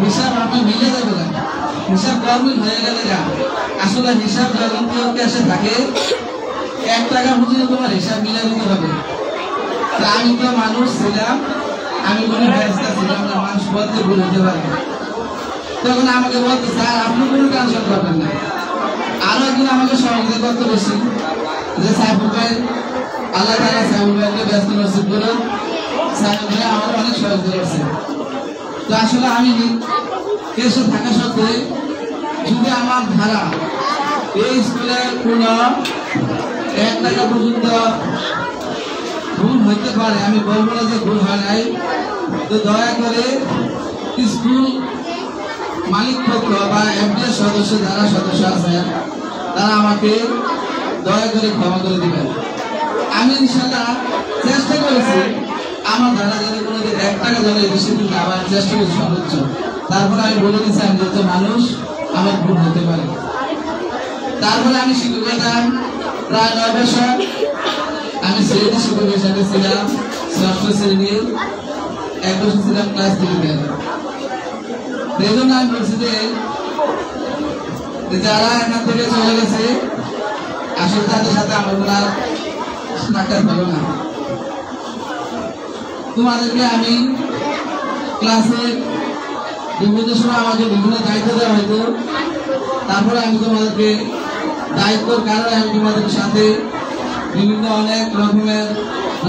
হিসাব আপনি মিলে যাবে না, হিসাব গভর্নমেন্ট হয়ে গেলে যা আসলে হিসাব যখন কেউ ক্যাশে থাকে 1 টাকা পর্যন্ত তোমার হিসাব মিলে দিতে হবে। আমি তো মানুষ ছিলাম, আমি কোনো ব্যবস্থা ছিলাম না, মানুষ বলতে ভুল হতে পারে। তখন আমাকে বলতে স্যার আপনি কোনো টেনশন করবেন না। আরো একদিন আমাকে সহযোগিতা করতে বেশি যে সাইফুল ভাই, আল্লাহ তাআলা সাইফুল ভাইকে ব্যস্ত নসিব করুন, সাইফুল ভাই আমার অনেক সহযোগিতা করছে। তো আসলে আমি দেশে থাকা সত্ত্বে যদি আমার ধারা এই স্কুলে কোনো 1 টাকা পর্যন্ত ভুল হইতে পারে, আমি বলবো না যে ভুল হয় নাই, তো দয়া করে স্কুল মালিক পক্ষ বা এমডিএ সদস্য যারা সদস্য আছেন তারা আমাকে দয়া করে ক্ষমা করে দিবেন। আমি ইনশাআল্লাহ চেষ্টা করেছি আমার দ্বারা যদি কোনোদিন 1 টাকা জলে ডিসিপ্লিন আবার চেষ্টা করি সর্বোচ্চ। তারপরে আমি বলে দিচ্ছি আমি যত মানুষ আমার ভুল হতে পারে। তারপরে আমি শিক্ষকতা প্রায় 9 বছর আমি শ্রেণী শিক্ষক হিসাবে ছিলাম, 6ষ্ঠ শ্রেণী, 1 বছর ছিলাম ক্লাস 3-তে। এই জন্য আমি বলছি যে যারা এখান থেকে চলে গেছে আসলে তাদের সাথে আমার কোনো সাক্ষাৎ হলো না। তোমাদেরকে আমি ক্লাসে বিভিন্ন সময় আমাকে বিভিন্ন দায়িত্ব দেওয়া হইতো, তারপরে আমি তোমাদেরকে দায়িত্বর কারণে আমি তোমাদের সাথে বিভিন্ন অনেক রকমের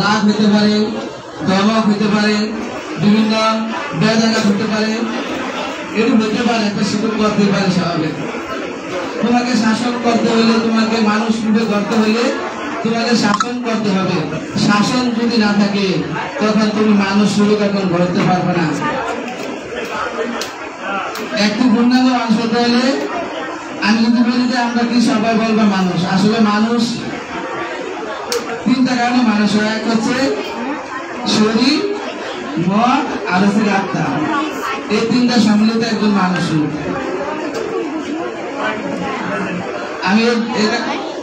রাগ হতে পারে, দমক হতে পারে, বিভিন্ন বেজাঘাত হতে পারে, এরকম হতে পারে। একটা শিক্ষক করতে পারে স্বাভাবিক। তোমাকে শাসন করতে হলে, তোমাকে মানুষ রূপে করতে হলে তোমাকে শাসন করতে হবে। শাসন যদি না থাকে তখন তুমি মানুষ রূপে এখন গড়তে পারবে না। একটু পূর্ণাঙ্গ মানুষ হতে হলে আমি যদি বলি যে আমরা কি সবাই বলবো মানুষ, আসলে মানুষ 3টা কারণে মানুষ হয়। এক হচ্ছে শরীর, মন আর হচ্ছে আত্মা। এই 3টা সম্মিলিত একজন মানুষ। আমি এটা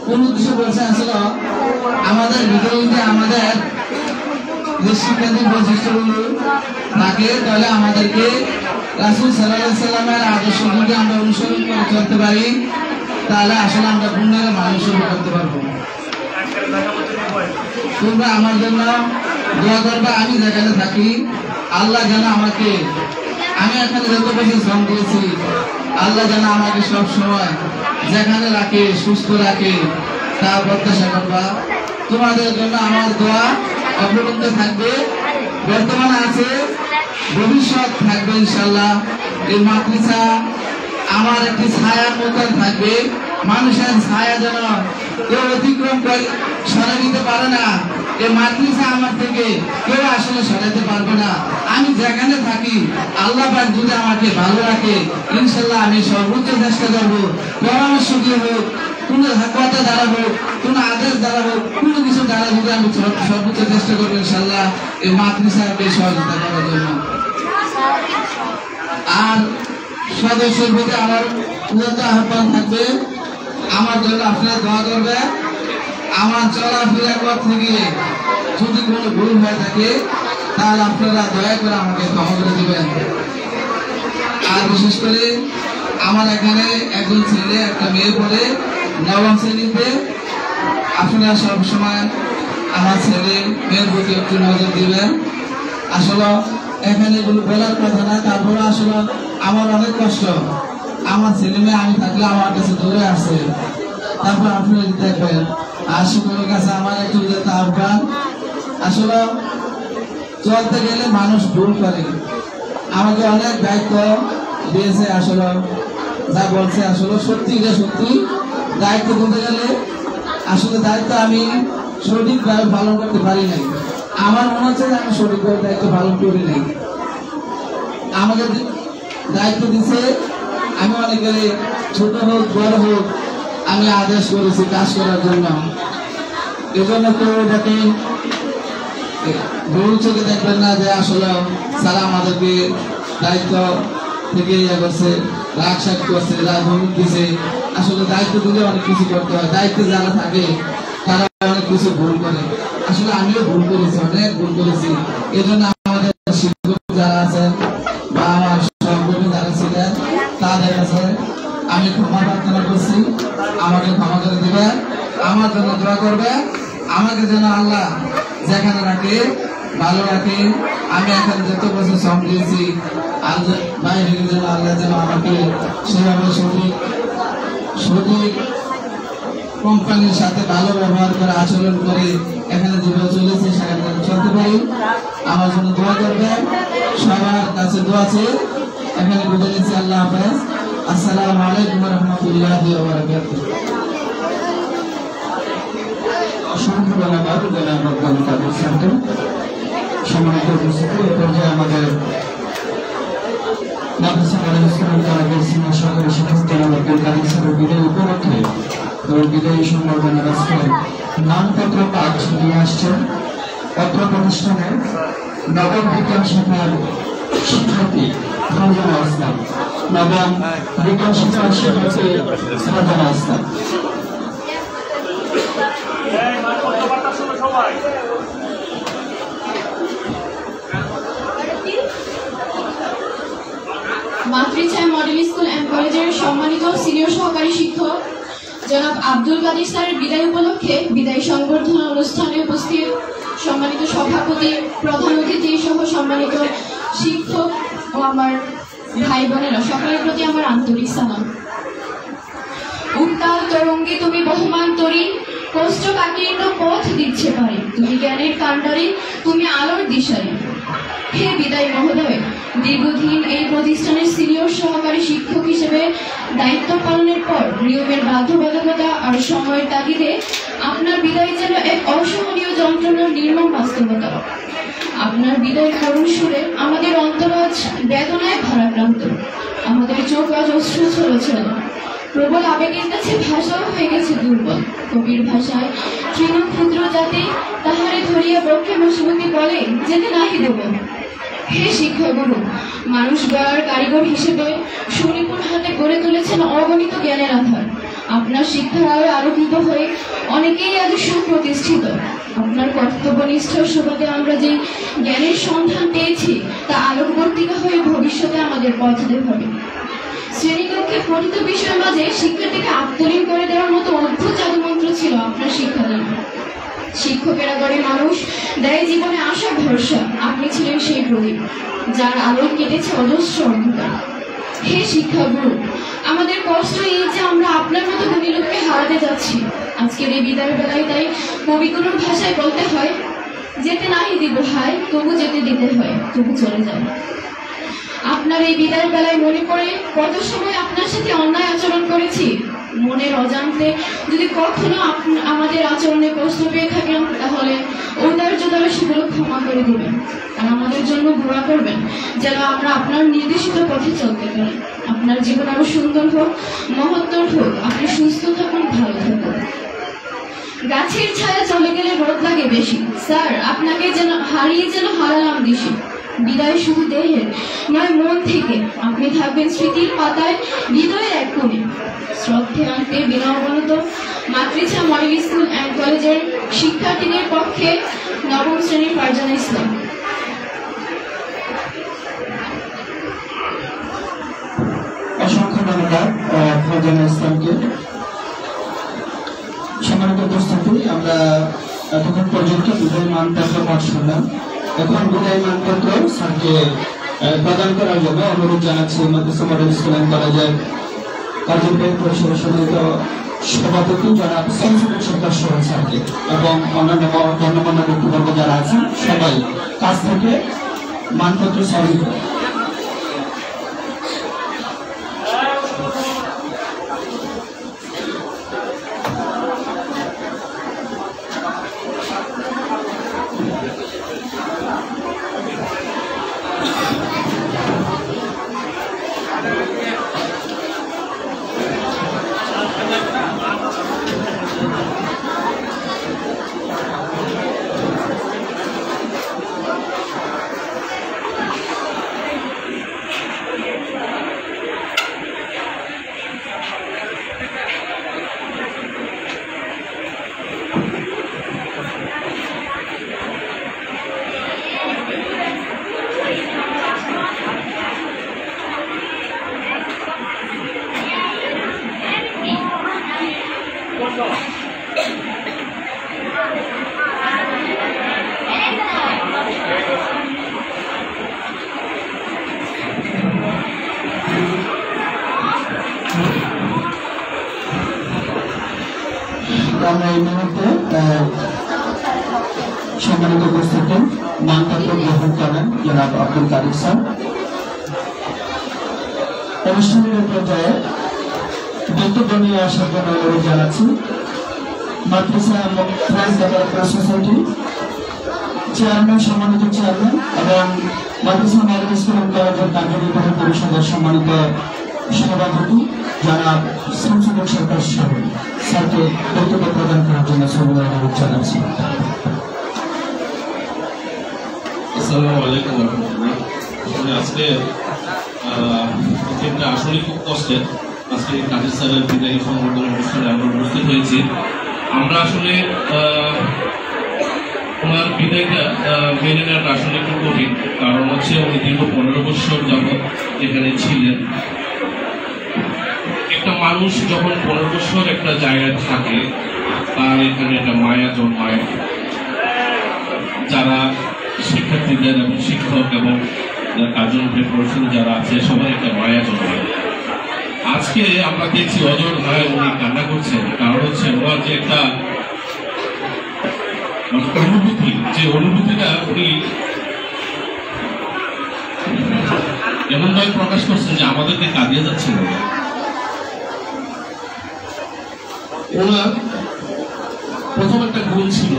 কোন উদ্দেশ্যে বলছি, আসলে আমাদের ভিতরে যদি আমাদের যে শিক্ষার্থীর বৈশিষ্ট্যগুলো থাকে তাহলে আমাদেরকে রাসূল সাল্লাল্লাহু আলাইহি সাল্লামের আদর্শ যদি আমরা অনুসরণ করে চলতে পারি তাহলে আসলে আমরা পূর্ণাঙ্গ মানুষ করতে পারবো। তোমরা আমার জন্য দোয়া করবে। আমি যেখানে থাকি আল্লাহ যেন আমাকে, আমি এখানে যত বেশি শ্রম দিয়েছি, আল্লাহ যেন আমাকে সব সময় যেখানে রাখে সুস্থ রাখে, তা প্রত্যাশা করবা। তোমাদের জন্য আমার দোয়া অব্যাহত থাকবে, বর্তমানে আছে, ভবিষ্যৎ থাকবে ইনশাআল্লাহ। এই মাদ্রাসা আমার একটি ছায়ার মতন থাকবে। মানুষের ছায়া যেন কেউ অতিক্রম করে সরে দিতে পারে না। এই মাদ্রাসা আমার থেকে কেউ আসলে সরাতে পারবে না। আমি যেখানে থাকি আল্লাহ পাক যদি আমাকে ভালো রাখে ইনশাআল্লাহ আমি সর্বোচ্চ চেষ্টা করবো। পরামর্শ দিয়ে হোক, কোন কথা দ্বারা হোক, কোন আদেশ দ্বারা হোক, কোনো কিছু দ্বারা যদি আমি সর্বোচ্চ চেষ্টা করবো ইনশাআল্লাহ এই মাদ্রাসাকে সহযোগিতা করার জন্য। আর সদস্যের প্রতি আমার উদাত্ত আহ্বান থাকবে, আমার জন্য আপনারা দোয়া করবে। আমার চলাফেরা করতে গিয়ে যদি কোনো ভুল হয়ে থাকে তাহলে আপনারা দয়া করে আমাকে ক্ষমা করে দিবেন। আর বিশেষ করে আমার এখানে একজন ছেলে একটা মেয়ে পড়ে 9ম শ্রেণীতে, আপনারা সবসময় আমার ছেলে মেয়ের প্রতি একটু নজর দিবেন। আসলে এখানে এগুলো বলার কথা না, তারপরে আসলে আমার অনেক কষ্ট। আমার ছেলে মেয়ে আমি থাকলে আমার কাছে দৌড়ে আসে, তারপর আপনারা দেখবেন। আর শিক্ষকের কাছে আমার একটু আহ্বান, আসলে চলতে গেলে মানুষ ভুল করে। আমাকে অনেক দায়িত্ব দিয়েছে, আসলে যা বলছে আসলে সত্যি সত্যি। দায়িত্ব দিতে গেলে আসলে দায়িত্ব আমি সঠিকভাবে পালন করতে পারি নাই। আমার মনে হচ্ছে যে আমি সঠিকভাবে দায়িত্ব পালন করি নাই। আমাকে দায়িত্ব দিচ্ছে, আমি অনেকে ছোট হোক বড় হোক আমি আদেশ করেছি কাজ করার জন্য। এজন্য কেউ দেখেন ভুল চোখে দেখবেন না যে আসলে সারা আমাদেরকে দায়িত্ব থেকে ইয়ে করছে, রাগ সাগ করছে, রাগ ভূমি দিছে। আসলে দায়িত্ব দিলে অনেক কিছু করতে হয়। দায়িত্বে যারা থাকে তারা অনেক কিছু ভুল করে। আসলে আমিও ভুল করেছি, অনেক ভুল করেছি। এজন্য আমাদের শিক্ষক যারা আছেন বা আমার সহকর্মী যারা আমাকে ক্ষমা করে দিবে, আমার জন্য দোয়া করবে, আমাকে যেন আল্লাহ যেখানে রাখে ভালো রাখে। আমি এখানে যত বছর শ্রম দিয়েছি আর বাইরে যেন আল্লাহ যেন আমাকে সেভাবে সঠিক কোম্পানির সাথে ভালো ব্যবহার করে আচরণ করে এখানে যেভাবে চলেছে সেখানে চলতে পারি। আমার জন্য দোয়া করবে, সবার কাছে দোয়া আছে। এখানে বুঝে নিচ্ছি। আল্লাহ হাফেজ। আসসালামু আলাইকুম ওয়া রাহমাতুল্লাহি ওয়া বারাকাতুহু। অসংখ্য ধন্যবাদ জনাব আব্দুল কাদের স্যারকে। সম্মানিত উপস্থিতি, এ পর্যায়ে আমাদের মাদ্রাসা ইসলাম কলেজের সিনিয়র সহকারী শিক্ষক জনাব আব্দুল কাদের স্যারের বিদায় উপলক্ষে বিদায়ী সংবর্ধনার আজকে নামপত্র পাঠ নিয়ে আসছেন অত্র প্রতিষ্ঠানের নবম বিজ্ঞান শাখার শিক্ষার্থী ফারজানা ইসলাম। নবম বিজ্ঞান শাখার শিক্ষার্থী ফারজানা ইসলাম। মাতৃছায়া মডেল স্কুল অ্যান্ড কলেজের সম্মানিত সিনিয়র সহকারী শিক্ষক জনাব আব্দুল কাদের স্যারের বিদায় উপলক্ষে বিদায় সংবর্ধনা অনুষ্ঠানে উপস্থিত সম্মানিত সভাপতি, প্রধান অতিথি সহ সম্মানিত শিক্ষক ও আমার ভাই বোনেরা, সকলের প্রতি আমার আন্তরিক সালাম। উত্তাল তরঙ্গে তুমি বহমান তরী, কোষ্ঠকাঠিন্য পথ দিচ্ছে পারে, তুমি জ্ঞানের কাণ্ডারি, তুমি আলোর দিশারি। হে বিদায় মহোদয়, দীর্ঘদিন এই প্রতিষ্ঠানের সিনিয়র সহকারী শিক্ষক হিসেবে দায়িত্ব পালনের পর নিয়মের বাধ্যবাধকতা আর সময়ের তাগিদে আপনার বিদায় যেন এক অসহনীয় যন্ত্রণার নির্মম বাস্তবতা। আপনার বিদায় করুণ সুরে আমাদের অন্তর আজ বেদনায় ভারাক্রান্ত, আমাদের চোখ আজ অশ্রু ছলছল, প্রবল আবেগের কাছে ভাষাও হয়ে গেছে দুর্বল। কবির ভাষায় তৃণ ক্ষুদ্র জাতি তাহারে ধরিয়া বক্ষে বসুমতি বলে যেতে নাহি দেব। হে শিক্ষাগুরু, মানুষ গড়ার কারিগর হিসেবে সুনিপুণ হাতে গড়ে তুলেছেন অগণিত জ্ঞানের আধার। আপনার শিক্ষার আলোয় আলোকিত হয়ে অনেকেই আজ সুপ্রতিষ্ঠিত। আপনার কর্তব্যনিষ্ঠার সুবাদে আমরা যে জ্ঞানের সন্ধান পেয়েছি তা আলোকবর্তিকা হয়ে ভবিষ্যতে আমাদের পথ দেখাবে। শ্রেণীকক্ষে পঠিত বিষয়ের মাঝে শিক্ষার্থীকে আত্মলীন করে দেওয়ার মতো অদ্ভুত জাদুমন্ত্র ছিল আপনার শিক্ষাদান। শিক্ষকেরা গড়ে মানুষ, দেয় জীবনে আশা ভরসা। আপনি ছিলেন সেই প্রদীপ যার আলো কেটেছে অজস্র অন্ধকার। হে শিক্ষাগুরু, আমাদের কষ্ট এই যে আমরা আপনার মতো গুণী লোককে হারাতে যাচ্ছি। আজকের এই বিদায়ের বেলায় তাই কবিগুরুর ভাষায় বলতে হয়, যেতে নাহি দিব হায়, তবু যেতে দিতে হয়, তবু চলে যায়। আপনার এই বিদায়ের বেলায় মনে পড়ে কত সময় আপনার সাথে অন্যায় আচরণ করেছি। মনের অজান্তে যদি কখনো আমাদের আচরণে কষ্ট পেয়ে থাকেন তাহলে ঔদার্য দ্বারা সেগুলো ক্ষমা করে দেবেন আর আমাদের জন্য দোয়া করবেন যেন আমরা আপনার নির্দেশিত পথে চলতে পারি। আপনার জীবন আরো সুন্দর হোক, মহত্তর হোক। আপনি সুস্থ থাকুন, ভালো থাকুন। গাছের ছায়া চলে গেলে রোদ লাগে বেশি। স্যার, আপনাকে যেন হারালাম দিশি। বিদায় শুধু দেহের নয়, মন থেকে। আপনি থাকবেন স্মৃতির পাতায়, হৃদয়ের এক কোণে। শ্রদ্ধে আনতে বিনম্রত মাতৃছায়া মডেল স্কুল অ্যান্ড কলেজের শিক্ষার্থীদের পক্ষে নবম শ্রেণীর ফারজানা ইসলাম। অসংখ্য ধন্যবাদ ফারজানা ইসলামকে। সম্মানিত উপস্থিতি, আমরা এতক্ষণ পর্যন্ত বিদায় মানপত্র পাঠ শুনলাম। এখন বিদায় মানপত্র স্যারকে প্রদান করার জন্য অনুরোধ জানাচ্ছি মাদ্রাসা মডেল স্কুল অ্যান্ড কলেজের কার্যকরী পরিষদের সম্মানিত সভাপতি জনাব শামসুদ্দিন সরকার সোহেল স্যারকে এবং অন্যান্য গণ্যমান্য ব্যক্তিবর্গ যারা আছেন সবাই কাছ থেকে মানপত্র সাবমিট করে। আমরা এই মুহূর্তে সম্মানিত উপস্থিতি মানপত্র গ্রহণ করেন জনাব আব্দুল কাদির স্যার। অনুষ্ঠানের পর্যায়ে বক্তব্য নিয়ে আসার জন্য অনুরোধ জানাচ্ছি মাদ্রাসা ফ্রেন্ডস ডেভেলপমেন্ট সোসাইটি চেয়ারম্যান, সম্মানিত চেয়ারম্যান এবং মাদ্রাসা মডেল স্কুল অ্যান্ড কলেজের কার্যনির্বাহী পরিষদের সম্মানিত সভাপতি জনাব শামসুদ্দিন সরকার স্যারকে বক্তব্য প্রদান করার জন্য অনুরোধ জানাচ্ছি। আসসালামু আলাইকুম ওয়া রাহমাতুল্লাহ। আজকে আসলে খুব কষ্টের, আজকে কাদের স্যারের বিদায়ী সংবর্ধনা অনুষ্ঠানে আমরা উপস্থিত হয়েছি। আমরা আসলে ওনার বিদায়টা মেনে নেওয়াটা আসলে একটু কঠিন, কারণ হচ্ছে উনি দীর্ঘ 15 বছর যাবৎ এখানে ছিলেন। একটা মানুষ যখন 15 বছর একটা জায়গায় থাকে তার এখানে একটা মায়া জন্মায়। যারা শিক্ষার্থীদের এবং শিক্ষক এবং কার্যনির্বাহী পরিষদ যারা আছে সবাই একটা মায়া জন্মায়। আজকে আমরা দেখছি অজর ভাই উনি কান্না করছেন, কারণ হচ্ছে ওনার যে একটা অনুভূতি, যে অনুভূতিটা উনি এমনভাবে প্রকাশ করছেন যে আমাদেরকে কাঁদিয়ে যাচ্ছে না। ওনার প্রথম একটা গুণ ছিল,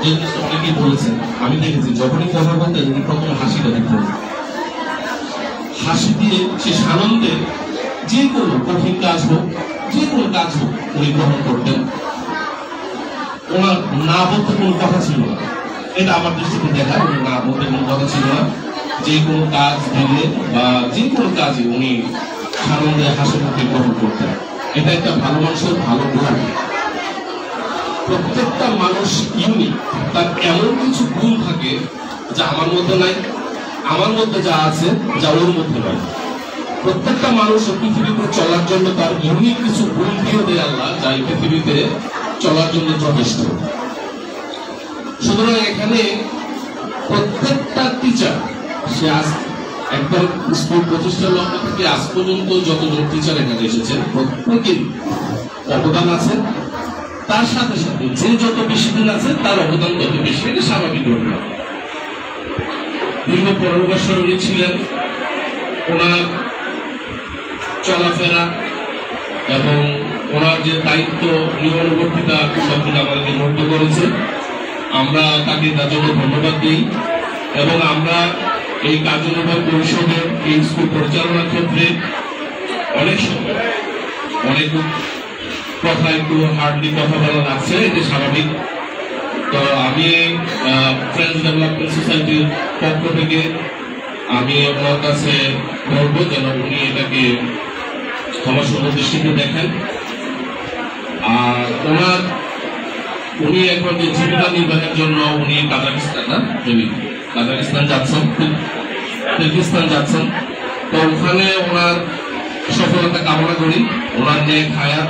যে জিনিসটা অনেকেই বলেছেন, আমি দেখেছি যখনই কথা বলতেন উনি প্রথমে হাসিটা দিতেন। হাসি দিয়ে সে সানন্দে যে কোনো কঠিন কাজ হোক, যে কোনো কাজ হোক উনি গ্রহণ করতেন। ওনার না বলতে কোনো কথা ছিল না, এটা আমার দৃষ্টিতে দেখা। উনি না বলতে কোনো কথা ছিল না, যে কোনো কাজ দিলে বা যে কোনো কাজে উনি সানন্দে হাসি মুখে গ্রহণ করতেন। এটা একটা ভালো মানুষের ভালো গুণ। প্রত্যেকটা মানুষ ইউনিক, তার এমন কিছু গুণ থাকে যা আমার মধ্যে নাই, আমার মধ্যে যা আছে যা ওর মধ্যে নাই। প্রত্যেকটা মানুষ পৃথিবীতে চলার জন্য তার ইউনিক কিছু গুণ দিয়ে দেয় আল্লাহ, যা এই পৃথিবীতে চলার জন্য যথেষ্ট। সুতরাং এখানে প্রত্যেকটা টিচার, সে আজ একবার স্কুল প্রতিষ্ঠার লক্ষ্য থেকে আজ পর্যন্ত যতজন টিচার এখানে এসেছেন প্রত্যেকের অবদান আছে। তার সাথে সাথে যে যত বেশি দিন আছে তার অবদান তত বেশি, এটা স্বাভাবিক ঘটনা। দীর্ঘ 15 বছর উনি ছিলেন। ওনার চলাফেরা এবং ওনার যে দায়িত্ব নিয়মানুবর্তিতা সবগুলো আমাদেরকে মুগ্ধ করেছে। আমরা তাকে তার জন্য ধন্যবাদ দিই এবং আমরা এই কার্যনির্বাহী পরিষদের এই স্কুল পরিচালনার ক্ষেত্রে অনেক সময় অনেক কথা একটু হার্ডলি কথা বলা লাগছে, এটা স্বাভাবিক। তো আমি ফ্রেন্ডস ডেভেলপমেন্ট সোসাইটির পক্ষ থেকে আমি ওনার কাছে বলবো যেন উনি এটাকে ক্ষমাসুন্দর দৃষ্টিতে দেখেন। আর উনি এখন যে জীবিকা নির্বাহের জন্য উনি কাজাকিস্তান যাচ্ছেন, কিরগিজস্তান যাচ্ছেন। তো ওখানে ওনার সফলতা কামনা করি, ওনার ন্যায় হায়াত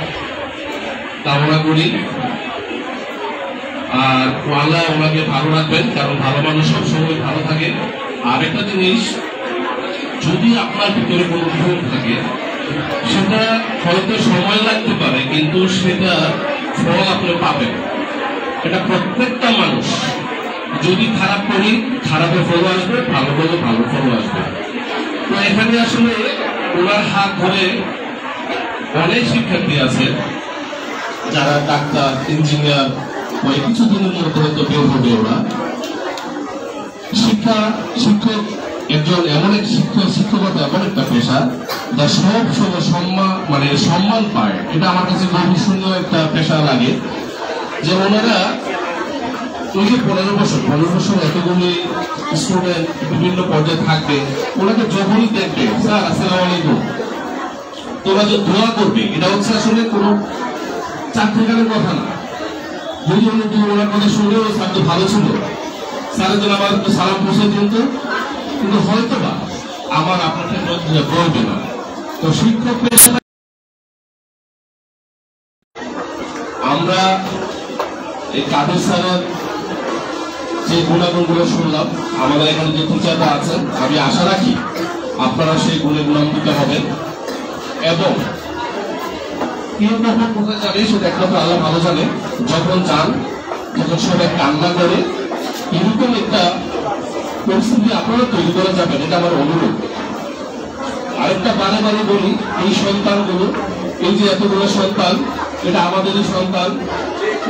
কামনা করি। আর আল্লাহ ওনাকে ভালো রাখবেন, কারণ ভালো মানুষ সবসময় ভালো থাকে। আর একটা জিনিস, যদি আপনার ভিতরে কোনো গুণ থাকে সেটা হয়তো সময় লাগতে পারে, কিন্তু সেটা ফল আপনি পাবেন। এটা প্রত্যেকটা মানুষ, যদি খারাপ করি খারাপের ফল আসবে, ভালো করলে ভালো ফল আসবে। তো এখানে আসলে ওনার হাত ধরে অনেক শিক্ষার্থী আছে যারা ডাক্তার, ইঞ্জিনিয়ার হয় কিছুদিনের মধ্যে হয়তো বের হবে। ওরা শিক্ষক একজন এমন এক শিক্ষকতা এমন একটা পেশা যা সব সময় সম্মান পায়। এটা আমার কাছে খুবই সুন্দর একটা পেশা লাগে, যে ওনারা ওই যে 15 বছর এতগুলি স্টুডেন্ট বিভিন্ন পর্যায়ে থাকবে, ওনাকে যখনই দেখবে স্যার আসসালামু আলাইকুম, তোরা যে দোয়া করবে, এটা হচ্ছে আসলে কোনো চাকরিকারের কথা না। যদি ওনার কথা শুনলেও স্যার তো ভালো ছিল, স্যারের জন্য আমার সালাম পৌঁছে দিন তো, কিন্তু হয়তো বা আমার আপনাদের মধ্যে বলবে না। তো শিক্ষক পেশা আমরা এই কাদের স্যারের যে গুণাগুণগুলো শুনলাম, আমাদের এখানে যে টিচাররা আছেন, আমি আশা রাখি আপনারা সেই গুণে গুণান্বিত হবেন এবং কে কখন কোথায় যাবে সেটা একমাত্র আল্লাহ ভালো জানে। যখন যান তখন সবাই কান্না করে, এরকম একটা পরিস্থিতি আপনারা তৈরি করা যাবেন, এটা আমার অনুরোধ। আরেকটা বারে বারে বলি, এই সন্তানগুলো, এই যে এতগুলো সন্তান, এটা আমাদেরই সন্তান।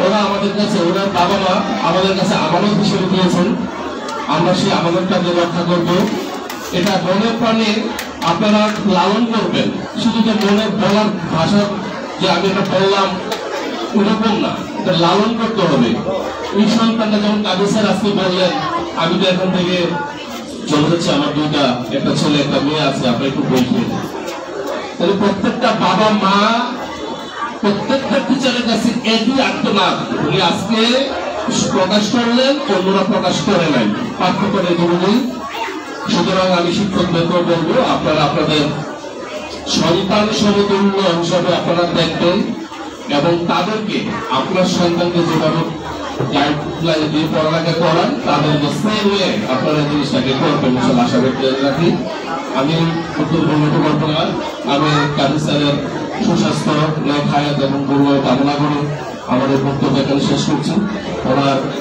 ওরা আমাদের কাছে, ওনার বাবা মা আমাদের কাছে আমানত হিসেবে দিয়েছেন, আমরা সেই আমানতটাকে রক্ষা করব। এটা মনে প্রাণে আপনারা লালন করবেন, শুধু যে মনে বলার ভাষা যে আমি এটা বললাম ওরকম না, এটা লালন করতে হবে। এই সন্তানটা যেমন কাদের স্যার আজকে বললেন, আমি তো এখান থেকে চলে যাচ্ছি, আমার দুইটা, একটা ছেলে একটা মেয়ে আছে, আপনি একটু বলছেন। তাহলে প্রত্যেকটা বাবা মা, প্রত্যেকটা টিচারের কাছে একই আত্মনাদ উনি আজকে প্রকাশ করলেন, অন্যরা প্রকাশ করে নাই, পার্থক্য নেই। সুতরাং আমি শিক্ষকদেরকেও বলবো, আপনারা আপনাদের সন্তান সমতুল্য হিসাবে আপনারা দেখবেন এবং তাদেরকে, আপনার সন্তানকে যেভাবে গাইডলাইন দিয়ে পড়ালেখা করান, তাদেরকে সেম ওয়ে আপনারা জিনিসটাকে করবেন, আশা করতে রাখি। আমি উত্তরবঙ্গ করবো না, আমি কাজী স্যারের সুস্বাস্থ্য, হায়াত এবং গৌরব কামনা করে আমাদের বক্তব্য এখানে শেষ করছি।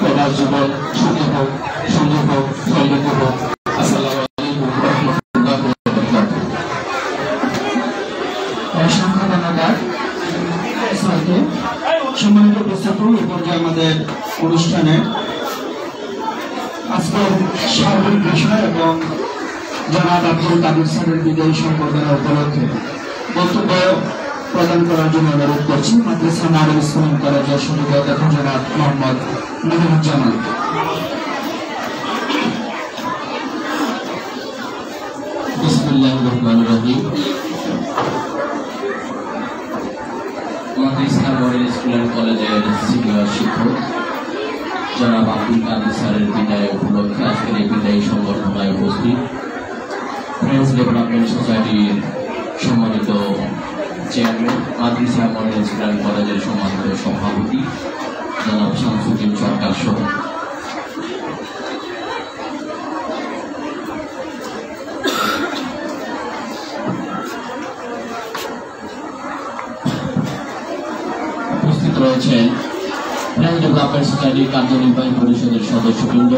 ওনার জীবন সুখী হোক, সুন্দর হোক, সমৃদ্ধ হোক। আসসালামু আলাইকুম ওয়া রাহমাতুল্লাহি ওয়া বারাকাতুহু। অসংখ্য ধন্যবাদ স্যারকে। সম্মানিত উপস্থাপক, এই পর্যায়ে আমাদের অনুষ্ঠানে আজকের সার্বিক বিষয় এবং জনাব আব্দুল কাদির স্যারের বিদায়ী সম্বর্ধনা উপলক্ষে বক্তব্য প্রদান করার জন্য অনুরোধ করছি মাদ্রাসা মডেল স্কুল কলেজের সদস্য অধ্যক্ষ জনাব মোহাম্মদ মনিরুজ্জামান। বিসমিল্লাহির রহমানির রহিম। মাদ্রাসা মডেল স্কুল এন্ড কলেজের সিনিয়র শিক্ষক জনাব আব্দুল কাদির স্যারের বিদায় উপলক্ষে আজকের এই বিদায়ী সংবর্ধনায় উপস্থিত ফ্রেন্ডস ডেভেলপমেন্ট সোসাইটির সম্মানিত চেয়ারম্যান, মাদ্রাসা মডেল স্কুল এন্ড কলেজের সম্মানিত সভাপতি জনাব শামসুদ্দিন সরকার সহ উপস্থিত রয়েছেন ফ্রেন্ডস ডেভেলপমেন্ট সোসাইটির কার্যনির্বাহী পরিষদের সদস্যবৃন্দ,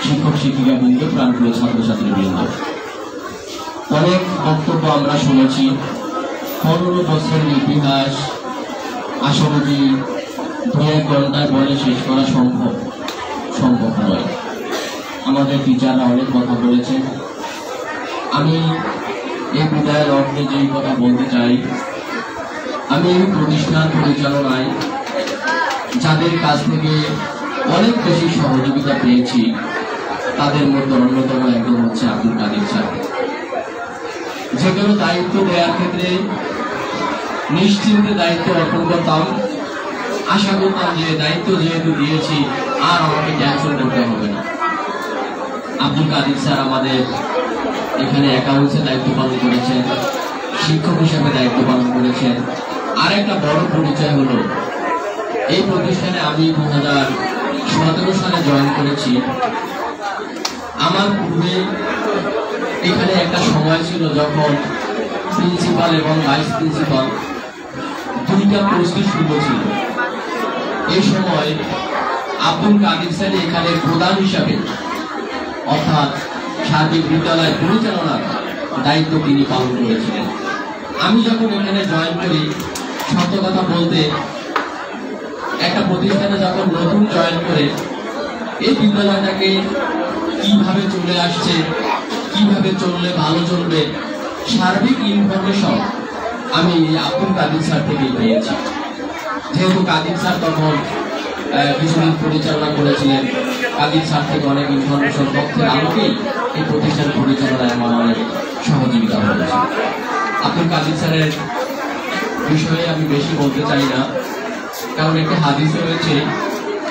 শিক্ষক শিক্ষিকাবৃন্দ, প্রাণপ্রিয় ছাত্রছাত্রীবৃন্দ। অনেক বক্তব্য আমরা শুনেছি, 15 বছরের ইতিহাস আসলে কি 2-1 ঘন্টায় বলে শেষ করা সম্ভব নয়। আমাদের টিচাররা অনেক কথা বলেছেন। আমি এই বিদায়ের অর্থে যেই কথা বলতে চাই, আমি এই প্রতিষ্ঠান পরিচালনায় যাদের কাছ থেকে অনেক বেশি সহযোগিতা পেয়েছি, তাদের মধ্যে অন্যতম একজন হচ্ছে আব্দুল কাদির স্যার। যে কোনো দায়িত্ব দেওয়ার ক্ষেত্রে নিশ্চিন্তে দায়িত্ব অর্পণ করতাম, আশা করতাম যে দায়িত্ব যেহেতু দিয়েছি আর আমাকে টেনশন করতে হবে না। আব্দুল কাদির স্যার আমাদের এখানে অ্যাকাউন্টসে দায়িত্ব পালন করেছেন, শিক্ষক হিসেবে দায়িত্ব পালন করেছেন। আর একটা বড় পরিচয় হলো, এই প্রতিষ্ঠানে আমি 2017 সালে জয়েন করেছি। আমার পূর্বে এখানে একটা সময় ছিল যখন প্রিন্সিপাল এবং ভাইস প্রিন্সিপাল দুইটা পোস্টই শূন্য ছিল। এই সময় আব্দুল কাদির স্যার এখানে প্রধান হিসাবে, অর্থাৎ সার্বিক বিদ্যালয় পরিচালনার দায়িত্ব তিনি পালন করেছিলেন। আমি যখন এখানে জয়েন করি, সত্য কথা বলতে একটা প্রতিষ্ঠানে যখন নতুন জয়েন করে এই বিদ্যালয়টাকে কিভাবে চলে আসছে, কিভাবে চললে ভালো চলবে, সার্বিক ইনফরমেশন আমি আব্দুল কাদির স্যার থেকেই পেয়েছি। যেহেতু কাদির স্যার তখন কিছুদিন পরিচালনা করেছিলেন, কাদির স্যার থেকে অনেক ইনফরমেশন তথ্যের আলোকেই এই প্রতিষ্ঠান পরিচালনায় আমার অনেক সহযোগিতা হয়েছে। আব্দুল কাদির স্যারের বিষয়ে আমি বেশি বলতে চাই না, কারণ একটি হাদিস রয়েছে,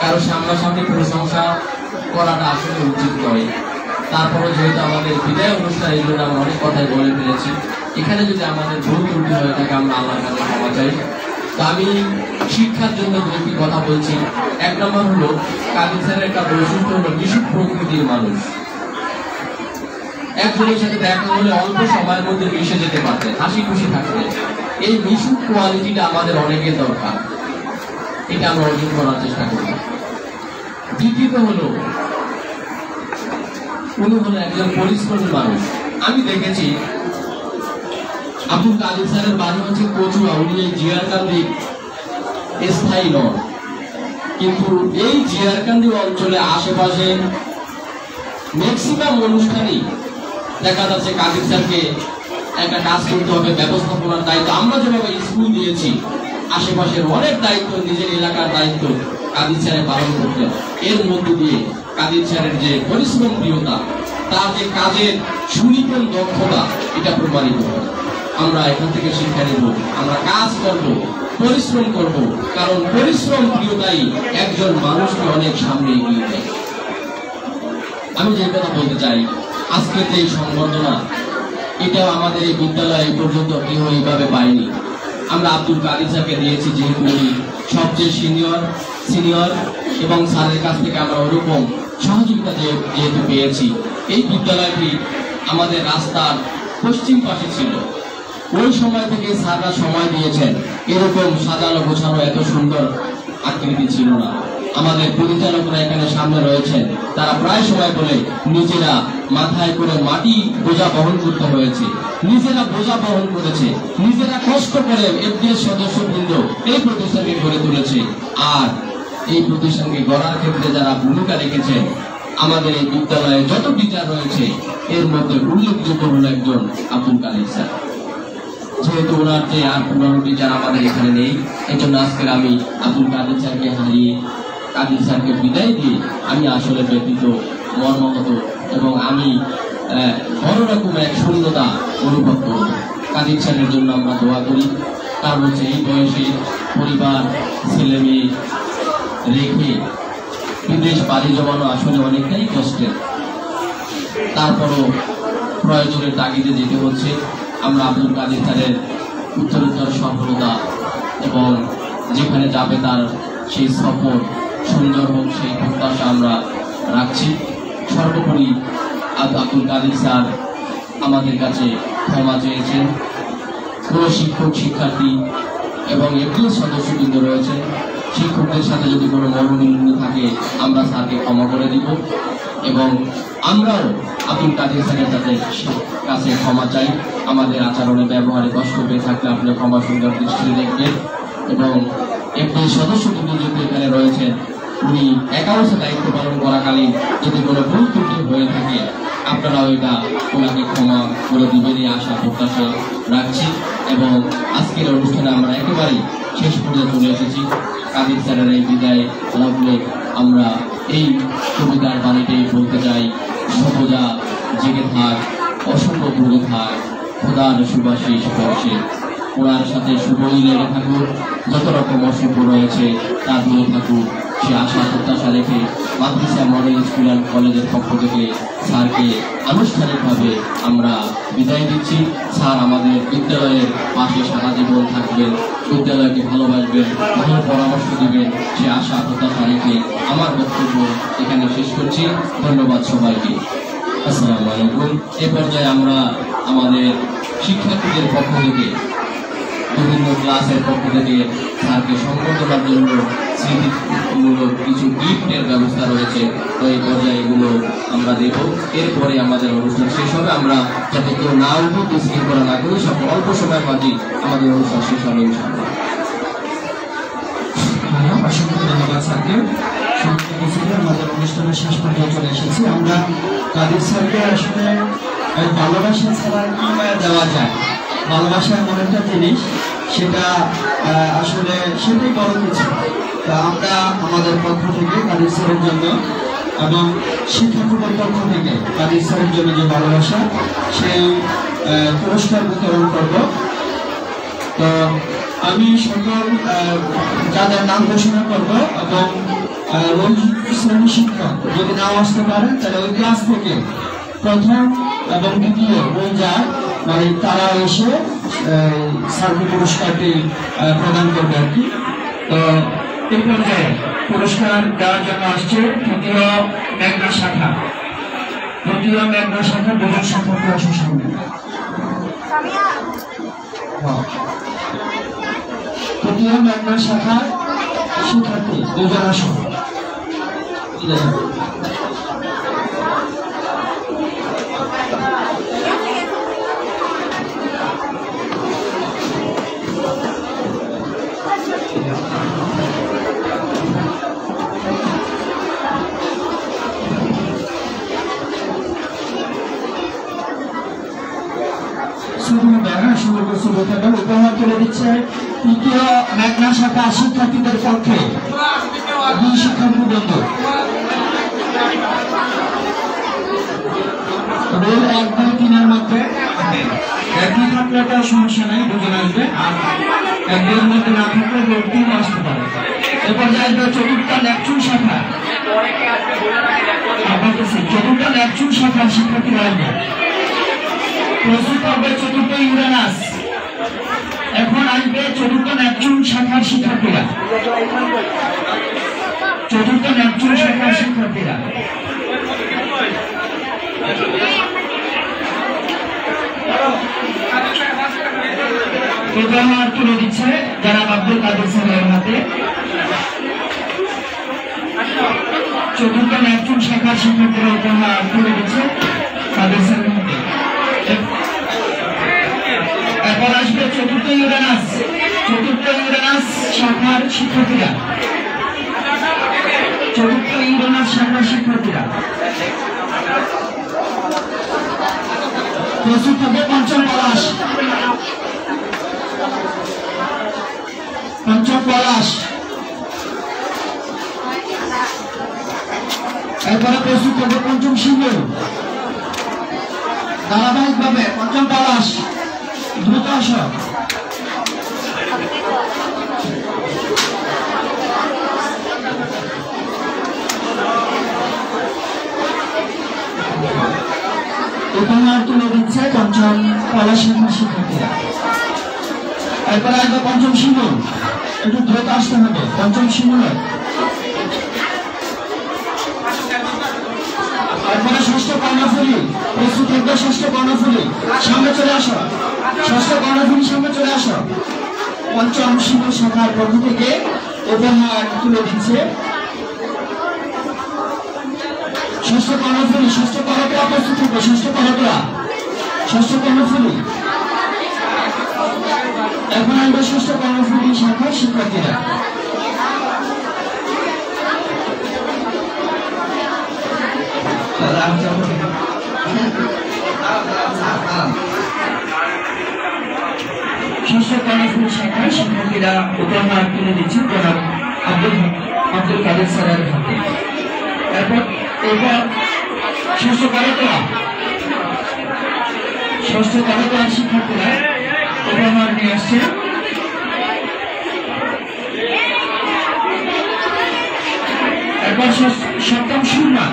কারো সামনাসামনি প্রশংসা করাটা আসলে উচিত নয়। তারপরে যেহেতু আমাদের বিদায় অনুষ্ঠান, এই জন্য আমরা অনেক কথাই বলে ফেলেছি। এখানে যদি আমাদের ভুল ত্রুটি হয়ে থাকে, আমরা আল্লাহর কাছে ক্ষমা চাই। তো আমি শিক্ষার জন্য দুটি কথা বলছি। 1 নম্বর হলো, কাদির স্যারের একটা বৈশিষ্ট্য হলো মিশুক প্রকৃতির মানুষ। একজনের সাথে দেখা হলে অল্প সময়ের মধ্যে মিশে যেতে পারতেন, হাসি খুশি থাকতেন। এই মিশুক কোয়ালিটিটা আমাদের অনেকের দরকার, এটা আমরা অর্জন করার চেষ্টা করি। দ্বিতীয়ত হলো উনি হলো একজন পরিশ্রমী মানুষ। আমি দেখেছি আব্দুল কাদের স্যারের বাড়ি হচ্ছে কচুয়া, উনি এই জিয়ারকান্দি স্থায়ী নন, কিন্তু এই জিয়ারকান্দি অঞ্চলে আশেপাশে ম্যাক্সিমাম অনুষ্ঠানই দেখা যাচ্ছে কাদের স্যারকে একটা কাজ করতে হবে, ব্যবস্থাপনার দায়িত্ব। আমরা যেভাবে স্কুল দিয়েছি, আশেপাশের অনেক দায়িত্ব, নিজের এলাকার দায়িত্ব কাদের স্যারের পালন করতে, এর মধ্য দিয়ে কাদের স্যারের যে পরিশ্রম প্রিয়তা, তার যে কাজের সুনিপুণ দক্ষতা, এটা প্রমাণিত হয়। আমরা এখান থেকে শিক্ষা নেব, আমরা কাজ করব, পরিশ্রম করব, কারণ পরিশ্রম প্রিয়তাই একজন মানুষকে অনেক সামনে এগিয়ে দেয়। আমি যে কথা বলতে চাই, আজকের যে সংবর্ধনা, এটাও আমাদের এই বিদ্যালয়ে এই পর্যন্ত কেউ এইভাবে পায়নি। আমরা আব্দুল কাদের স্যারকে দিয়েছি, যেহেতু উনি সবচেয়ে সিনিয়র এবং স্যারের কাছ থেকে আমরা ওরকম সহযোগিতা যেহেতু পেয়েছি। এই বিদ্যালয়টি আমাদের রাস্তার পশ্চিম পাশে ছিল, ওই সময় থেকে স্যাররা সময় দিয়েছেন, এরকম সাজানো গোছানো এত সুন্দর আকৃতি ছিল না। আমাদের পরিচালকরা এখানে সামনে রয়েছেন, তারা প্রায় সময় বলে নিজেরা মাথায় করে মাটি বোঝা বহন করতে হয়েছে, নিজেরা বোঝা বহন করেছে, নিজেরা কষ্ট করে এফডিএস সদস্যবৃন্দ এই প্রতিষ্ঠানকে গড়ে তুলেছে। আর এই প্রতিষ্ঠানকে গড়ার ক্ষেত্রে যারা ভূমিকা রেখেছেন, আমাদের এই বিদ্যালয়ে যত টিচার রয়েছে, এর মধ্যে উল্লেখযোগ্য হল একজন আব্দুল কাদের স্যার। যেহেতু ওনার যে আর 15 টিচার আমাদের এখানে নেই, এই জন্য আজকের আমি আব্দুল কাদের স্যারকে হারিয়ে কাদের স্যারকে বিদায় দিয়ে আমি আসলে ব্যতীত, মর্মাহত এবং আমি বড় রকম এক শূন্যতা অনুভব করব। কাদের স্যারের জন্য আমরা দোয়া করি, কারণ হচ্ছে এই বয়সে পরিবার ছেলে মেয়ে রেখে বিদেশ পাড়ি জমানো আসলে অনেকটাই কষ্টের। তারপরও প্রয়োজনের তাগিদে যেতে হচ্ছে। আমরা আব্দুল কাদের স্যারের উত্তরোত্তর সফলতা এবং যেখানে যাবে তার সেই সফর সুন্দর হোক, সেই প্রত্যাশা আমরা রাখছি। সর্বোপরি আব্দুল কাদের স্যার আমাদের কাছে ক্ষমা চেয়েছেন। কোনো শিক্ষক শিক্ষার্থী এবং এফডিএস সদস্যবৃন্দ রয়েছে, শিক্ষকদের সাথে যদি কোনো মনোমালিন্য থাকে আমরা স্যারকে ক্ষমা করে দিব এবং আমরাও আব্দুল কাদের স্যারের কাছে ক্ষমা চাই। আমাদের আচরণে ব্যবহারে কষ্ট পেয়ে থাকলে আপনি ক্ষমা সুন্দর দৃষ্টিতে দেখবেন এবং এফডিএস সদস্যবৃন্দ যদি এখানে রয়েছেন, উনি একাংশে দায়িত্ব পালন করাকালীন যদি কোনো ভুল ত্রুটি হয়ে থাকে, আপনারাও এটা ওনাকে ক্ষমা করে দিবেন এই আশা প্রত্যাশা রাখছি। এবং আজকের অনুষ্ঠানে আমরা একেবারেই শেষ পর্যায়ে চলে এসেছি। কাদের স্যারের এই বিদায় লাগলে আমরা এই কবিতার বাণীতেই বলতে চাই, সবজা জেগে থাক, অসংখ্য দূরে থাক, খোদার সুবাসিস বর্ষে। ওনার সাথে শুভই লেগে থাকুক, যত রকম অশুভ রয়েছে তা দূরে থাকুক, সে আশা প্রত্যাশা রেখে মাদ্রাসা মডেল স্কুল অ্যান্ড কলেজের পক্ষ থেকে স্যারকে আনুষ্ঠানিকভাবে আমরা বিদায় দিচ্ছি। স্যার আমাদের বিদ্যালয়ের পাশে সারা জীবন থাকবেন, বিদ্যালয়কে ভালোবাসবেন, ভালো পরামর্শ দিবেন, সে আশা প্রত্যাশা রেখে আমার বক্তব্য এখানে শেষ করছি। ধন্যবাদ সবাইকে। আসসালামু আলাইকুম। এ পর্যায়ে আমরা আমাদের শিক্ষার্থীদের পক্ষ থেকে, বিভিন্ন ক্লাসের পক্ষ থেকে স্যারকে সম্বর্ধনার জন্য স্মৃতিমূলক কিছু গিফটের ব্যবস্থা রয়েছে, তো এই পর্যায়ে এগুলো আমরা দেব। এরপরে আমাদের অনুষ্ঠান শেষ হবে। আমরা যাতে কেউ না উঠে মিছিল করা না করি, সব অল্প সময়ের মাঝে আমাদের অনুষ্ঠান শেষ হবে ইনশাআল্লাহ। অসংখ্য ধন্যবাদ স্যারকে। আমাদের অনুষ্ঠানের শেষ পর্যায়ে চলে এসেছি। আমরা কাদের স্যারকে আসলে ভালোবাসা ছাড়া কি দেওয়া যায়, ভালোবাসা এমন একটা জিনিস, সেটা আসলে সেটাই বড় কিছু। তা আমরা আমাদের পক্ষ থেকে কাদের স্যারের জন্য এবং শিক্ষকদের পক্ষ থেকে কাদের স্যারের জন্য যে ভালোবাসা, সেই পুরস্কার বিতরণ করব। তো আমি সকল যাদের নাম ঘোষণা করব এবং ওই শ্রেণী শিক্ষক যদি নাও আসতে পারেন, তাহলে ওই ক্লাস থেকে প্রথম এবং দ্বিতীয় ওই যায়, মানে তারা এসে স্যারকে পুরস্কারটি প্রদান করবে আর কি। তো এই পর্যায়ে পুরস্কার দেওয়ার জন্য আসছে তৃতীয় মেঘনা শাখা। দুজন সম্পর্কে আসে সামনে। তৃতীয় মেঘনা শাখার শিক্ষার্থী দুজন আসুন। উপহার তুলে দিচ্ছে তৃতীয় মেঘনা শাখা শিক্ষার্থীদের পক্ষে দুই শিক্ষার্থী বন্ধু রোল 1, 2, 3 মধ্যে একই থাকলে তো সমস্যা নাই, দুজন আসবে। আর একদিনের মধ্যে না থাকলে রোল 3 আসতে পারে। এরপর আসবে চতুর্থ ন্যাপচুন শাখা। চতুর্থ ন্যাপচুন শাখার শিক্ষার্থীরা আসবে। প্রস্তুত হবে চতুর্থ ইউরেনাস। এখন আসবে চতুর্থ নেপচুন শাখার শিক্ষার্থীরা। চতুর্থ নেপচুন শাখার শিক্ষার্থীরা উপহার তুলে দিচ্ছে যারা আব্দুল কাদের স্যারের হাতে। চতুর্থ নেপচুন শাখার শিক্ষার্থীরা উপহার তুলে দিচ্ছে কাদের স্যারের হাতে। এরপর আসবে চতুর্থ ইউরেনাস। চতুর্থ ইউরেনাস শাখার শিক্ষার্থীরা। চতুর্থ ইউরেনাস শাখার শিক্ষার্থীরা প্রস্তুত হবে পঞ্চম পলাশ। পঞ্চম পলাশ। এরপরে প্রস্তুত হবে পঞ্চম সিংহ। ধারাবাহিকভাবে পঞ্চম পলাশ দ্রুত আসো। উপহার তুলে দিচ্ছে পঞ্চম পলাশ শাখার শিক্ষার্থীরা। এরপরে আসবে পঞ্চম সিংহ। একটু দ্রুত আসতে হবে। পঞ্চম সিংহ। এরপরে ষষ্ঠ কর্ণফুলী। প্রস্তুত থাকবে ষষ্ঠ কর্ণফুলী। সামনে চলে আসো। ষষ্ঠ কর্ণফুলী সামনে চলে আসো। পঞ্চম সিংহ শাখার পক্ষ থেকে উপহার তুলে দিচ্ছে ষষ্ঠ কর্ণফুলী। ষষ্ঠ কর্ণফুলা প্রস্তুত থাকবে। ষষ্ঠ কর্ণফুলা। ষষ্ঠ কর্ণফুলী। এখন আসবে ষষ্ঠ কর্ণফুলী শাখার শিক্ষার্থীরা। ষষ্ঠ কর্ণফুলী শাখার শিক্ষার্থীরা উপহার তুলে দিচ্ছে জনাব আব্দুল কাদের স্যারের হাতে। এরপর ষষ্ঠ কর্ণফুলা। ষষ্ঠ কর্ণফুলার শিক্ষার্থীরা উপহার নিয়ে আসছে। এরপর সপ্তম সুরমা।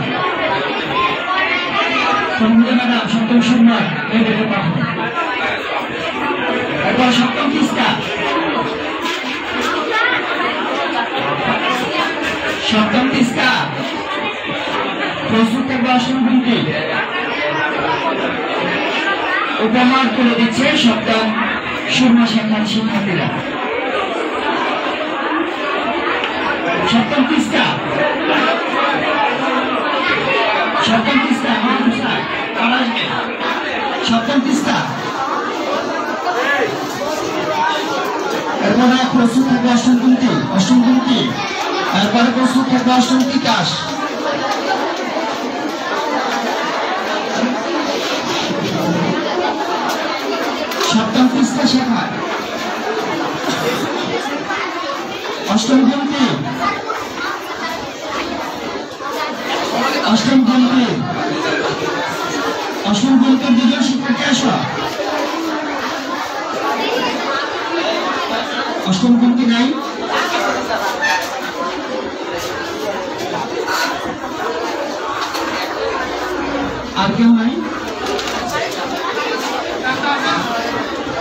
ম্যাডাম সপ্তম সুরমা পাঠান। এরপর সপ্তম তিস্তা। সপ্তম তিস্তা প্রস্তুত থাকবে অষ্টম গুণটি। উপহার তুলে দিচ্ছে সপ্তম সুরমা শাখার শিক্ষার্থীরা। সপ্তম তিস্তা। সপ্তম তিস্তা। সপ্তম তিস্তা। এরপরে প্রস্তুত থাকবে অষ্টম গুণটি। অষ্টম গুণটি। এরপরে প্রস্তুত থাকবে অষ্টম তিতাস। সপ্তম তিস্তা শাখা। অষ্টম গুণটি। অষ্টম গুণটি। অষ্টম গুণটির দুজন শিক্ষার্থী আসো। অষ্টম গুণটি নাই। আর কেউ নাই।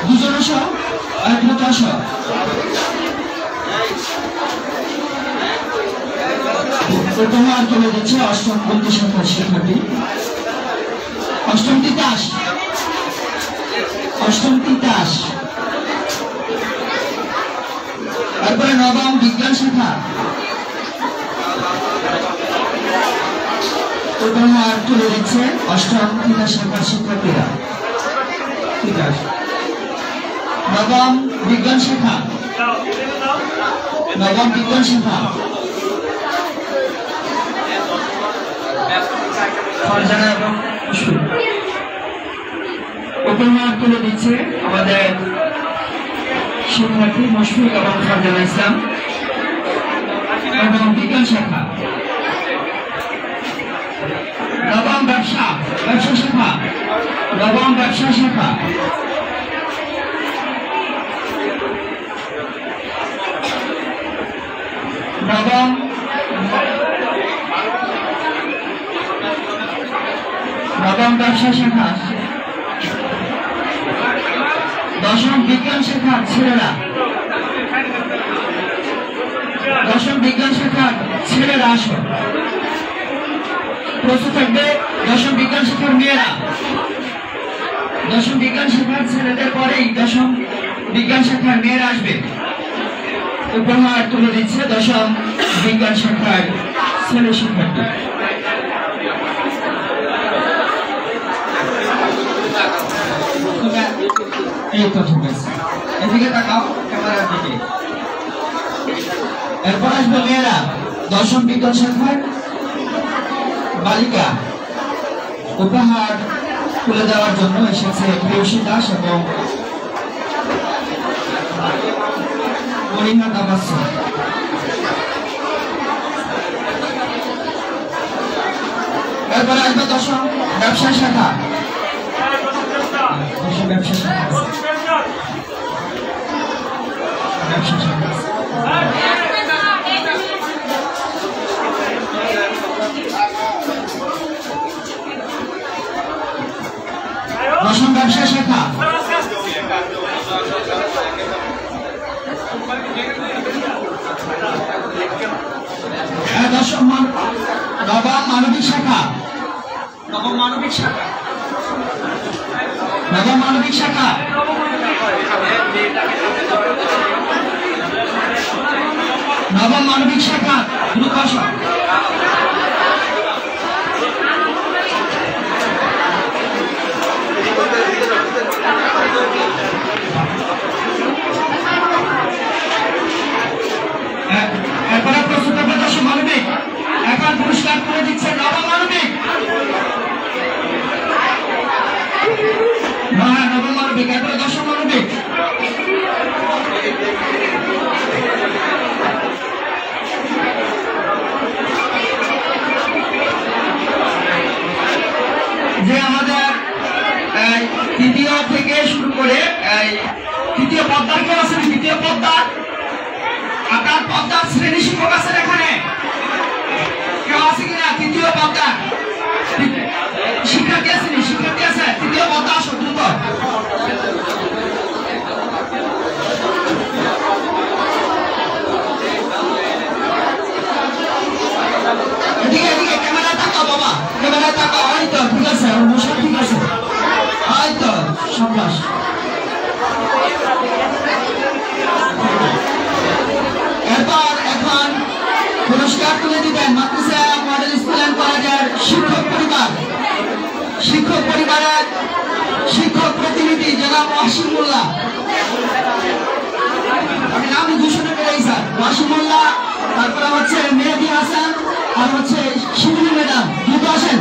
দুজন আসো। একমত আসো। উপহার তুলে দিচ্ছে অষ্টম গুণটি শাখার শিক্ষার্থী। অষ্টম তিতাস। অষ্টম তিতাস। এরপরে নবম বিজ্ঞান শাখা উপহার তুলে দিচ্ছে অষ্টম ক্রীড়া শাখার শিক্ষার্থীরা। ঠিক আছে, নবম বিজ্ঞান শাখা, নবম বিজ্ঞান শাখা ফারজানা এবং উপহার তুলে দিচ্ছে আমাদের শিক্ষার্থী মুশফিক এবং ফারজানা ইসলাম। নবম বিজ্ঞান শাখা, নবম ব্যবসা শাখা, নবম ব্যবসা শাখা, নবম ব্যবসা শাখা, দশম বিজ্ঞান শাখার ছেলেরা, দশম বিজ্ঞান শাখার ছেলেরা আসো, প্রস্তুত থাকবে দশম বিজ্ঞান শাখার মেয়েরা। দশম বিজ্ঞান শাখার ছেলেদের পরেই দশম বিজ্ঞান শাখার মেয়েরা আসবে। উপহার তুলে দিচ্ছে দশম বিজ্ঞান শাখার ছেলে শিক্ষার্থী। এই তো ঠিক আছে, এদিকে তাকাও ক্যামেরার দিকে। এরপর আসবে মেয়েরা, দশম বিজ্ঞান শাখার বালিকা। উপহার তুলে দেওয়ার জন্য এসেছে প্রিয়সী দাস এবং মরিমা দাবাস। এরপর আসবে দশম ব্যবসা শাখা, দশম ব্যবসা শাখা, ব্যবসা শাখা। দশম ব্যবসা শাখা, দশম নবম মানবিক শাখা, নবম মানবিক শাখা, নবম মানবিক শাখা, নবম মানবিক শাখা দ্রুত। এরপরে প্রস্তুত হবে দশম মানবিক। এখন পুরস্কার করে দিচ্ছে নবম মানবিক, নবম মানবিক। এরপরে দশম মানবিক। যে আমাদের তৃতীয় থেকে শুরু করে তৃতীয় পদ্মার কেউ আছেন? তৃতীয় পদ্মার আপনার পদ্মার শ্রেণী শিক্ষক আছেন এখানে? কেউ আছে কিনা তৃতীয় পদ্মার শিক্ষার্থী আছেন? শিক্ষার্থী আছে তৃতীয় পদ্মা, আসো দ্রুত। এদিকে এদিকে ক্যামেরায় তাকাও বাবা, ক্যামেরায় তাকাও। হয়তো ঠিক আছে, মশা ঠিক আছে, হয়তো সাবাস। এরপর এখন পুরস্কার তুলে দিবেন মাদ্রাসা মডেল স্কুল এন্ড কলেজের শিক্ষক পরিবার। শিক্ষক পরিবারের শিক্ষক প্রতিনিধি জনাব ওয়াসিম মোল্লা, আমি নাম ঘোষণা করেই স্যার, ওয়াসিম মোল্লা, তারপরে হচ্ছে মেহেদি হাসান আর হচ্ছে শিবলি ম্যাডাম, দ্রুত আসেন।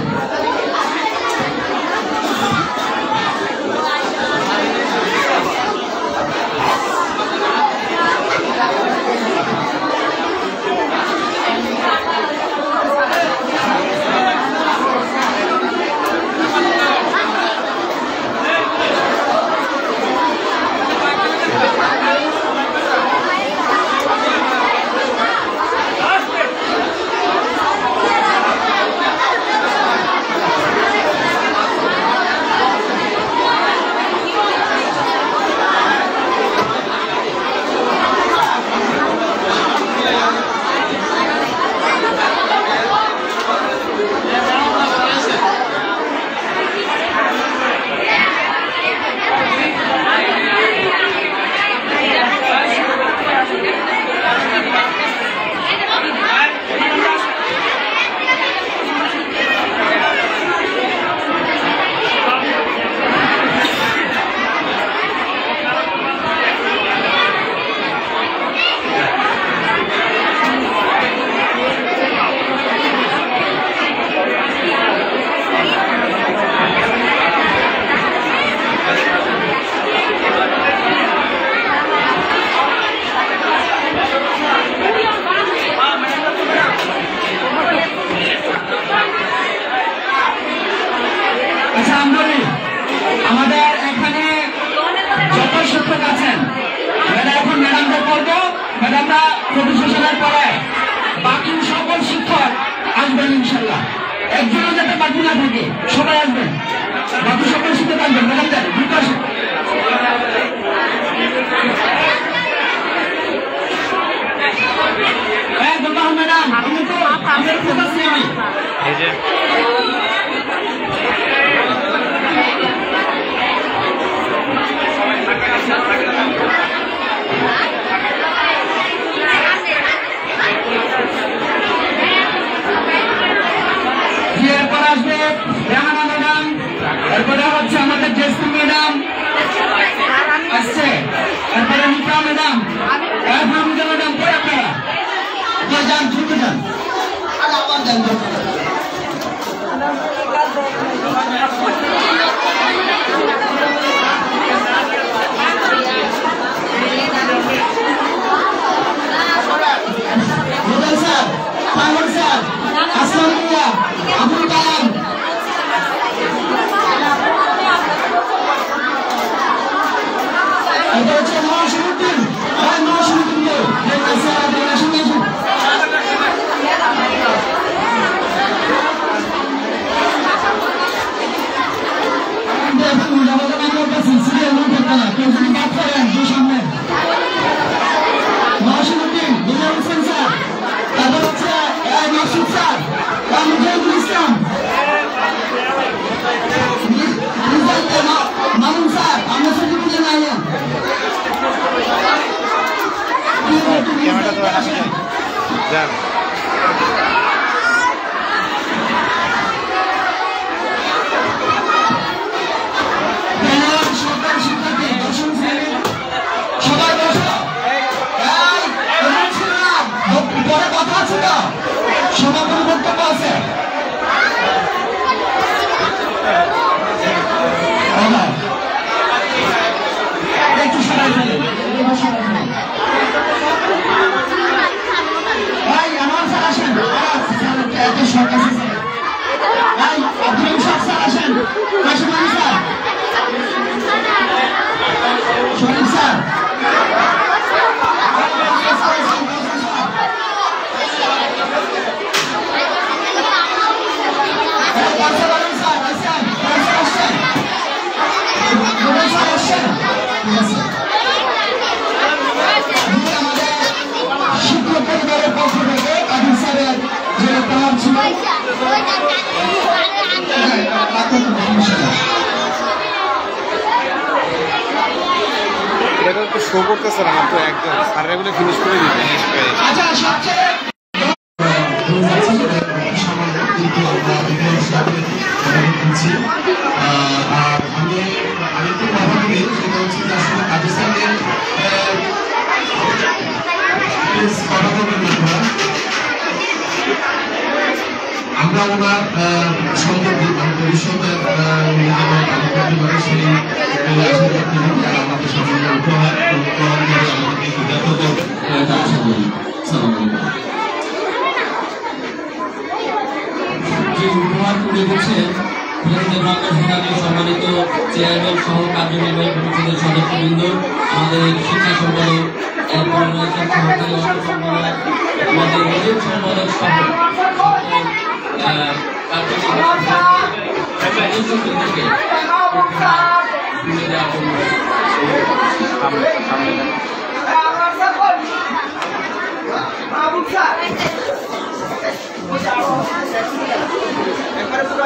সেশনের পরে বাকি সকল শিক্ষক আসবেন ইনশাল্লাহ। একজনও যাতে বাকি না থাকে, সবাই আসবেন। বাকি সকল শিক্ষক আসবেন। ম্যাডাম যান, দ্রুত আসেন। ম্যাডাম আমি তো আমার ফোকাস নেই। এই যে এরপর আসবে রেহানা ম্যাডাম, এরপরে হচ্ছে আমাদের জেসমিন ম্যাডাম আসছে, এরপরে মিতা ম্যাডাম, হামিদা ম্যাডাম। কই আপনারা? যান, দ্রুত যান। আবার যান। স্যার, পাগল স্যার, আসলামুল্লাহ, আবুল কালাম, এটা হচ্ছে নওশিরউদ্দিন। নওশিরউদ্দিন স্যার, তারপর হচ্ছে মাসুদ স্যার, মুজাহিদুল ইসলাম, মামুন স্যার, আমরা ছুটি বুঝে না এলেন। সমাপনী বক্তব্য আছে। একটু সবাই ভাই আমার স্যার আসেন, এত শর্ট আছে ভাই, আব্দুল শখ স্যার আসেন, কাশিমানি স্যার, শরীফ স্যার, শিক্ষক পরিবারের পক্ষ থেকে আদিল স্যারের যে প্রভাব ছিল এটা তো শো করতেছে না, তো একদম স্যারেরা এগুলো ফিনিশ করে দিতে। আচ্ছা, সবচেয়ে আর আমি আরেকটু কথা বলি, সেটা হচ্ছে যে আসলে কাজী স্যারের কথা বলবেন না, আমরা ওনার সম্পর্কে ভবিষ্যতের পরিবারের সেই আমাদের সামনে উপহার আমাদেরকে কৃতার্থ করবেন, এটা আশা করি। যে উপহার তুলে দিচ্ছেন সম্মানিত চেয়ারম্যান সহ কার্যনির্বাহী পরিষদের সদস্যবৃন্দ, আমাদের শিক্ষা সম্পাদক, এরপর রয়েছেন সহকারী অর্থ সম্পাদক, আমাদের অধিক সম্পাদক সহ সদস্যবৃন্দকে তুলে দেওয়া একবারে পুরো